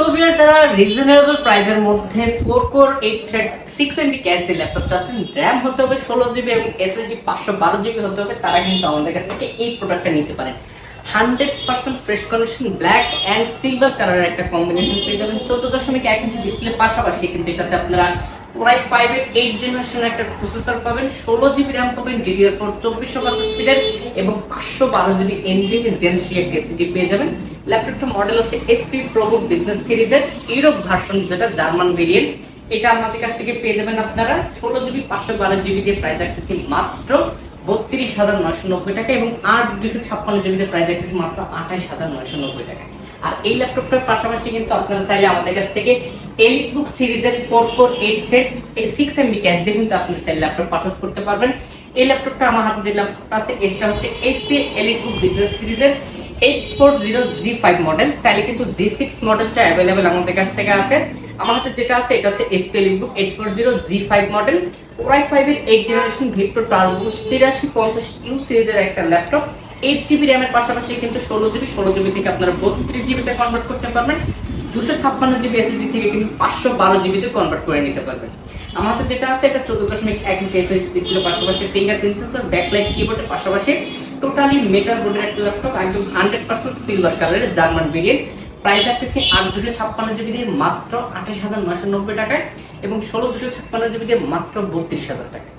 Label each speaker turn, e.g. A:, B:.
A: So viewer, যারা reasonable প্রাইসের মধ্যে 4 কোর 8 থ্রেড 6 এমবি ক্যাশ দিয়ে ল্যাপটপ চাচ্ছেন, র‍্যাম হতে হবে 16 জিবি এবং এসএসডি 512 জিবি হতে হবে, তারা কিন্তু আমাদের কাছ থেকে এই প্রোডাক্টটা নিতে পারেন। 100% fresh condition black and silver কালারের একটা কম্বিনেশন পেয়ে যাবেন। 14.1 ইঞ্চি ডিসপ্লে পাশাপাশি কিন্তু এটাতে আপনারা Core i5 এর 8 জেনারেশনের একটা প্রসেসর পাবেন, 16 জিবি র্যাম পাবেন, DDR4 2400 স্পিডের এবং 512 জিবি NVMe Zen 3 একটা SSD পেয়ে যাবেন। ল্যাপটপটার মডেল হচ্ছে HP ProBook বিজনেস সিরিজের ইউরোপ ভার্সন, যেটা জার্মান ভেরিয়েন্ট। এটা আমাদের কাছ থেকে পেয়ে যাবেন আপনারা 16 জিবি 512 জিবি দিয়ে প্রাইস রাখতেছি মাত্র 32,990 টাকা এবং 8 256 জিবি দিয়ে প্রাইস রাখতেছি মাত্র 28,990 টাকা। আর এই ল্যাপটপটার পাশাপাশি কিন্তু আপনারা চাইলে আমাদের কাছ থেকে এলিটবুক সিরিজের 4 কোর 8 থ্রেড 6 এমবি ক্যাশ দিয়ে কিন্তু আপনারা চাইলে ল্যাপটপ পারচেজ করতে পারবেন। এই ল্যাপটপটা আমার হাতে যে ল্যাপটপটা আছে এটা হচ্ছে HP এলিটবুক বিজনেস সিরিজের 840G5 মডেল। চাইলে কিন্তু G6 মডেলটা অ্যাভেলেবেল আমাদের কাছ থেকে আছে। আমার হাতে যেটা আছে এটা হচ্ছে HP EliteBook 840G5 model, Core i5 এর 8 জেনারেশন ভিক্টর টার্বো 8350U সিরিজের একটা ল্যাপটপ। 8 জিবি র্যামের পাশাপাশি কিন্তু 16 জিবি থেকে আপনারা 32 জিবিতে কনভার্ট করতে পারবেন। 256 জিবি এসএসডি থেকে কিন্তু 512 জিবিতে কনভার্ট করে নিতে পারবেন। আমার হাতে যেটা আছে এটা 14.1 ইঞ্চি এফএইচডি ডিসপ্লে পাশাপাশি ফিঙ্গারপ্রিন্ট সেন্সর, ব্যাকলাইট কিবোর্ডের পাশাপাশি টোটালি মেটাল বোর্ডের একটা ল্যাপটপ, একদম 100% সিলভার কালারের জার্মান ভেরিয়েন্ট। প্রাইস রাখতেছি 8 256 জিবি দিয়ে মাত্র 28,990 টাকায় এবং 16 256 জিবি দিয়ে মাত্র 32,000 টাকা।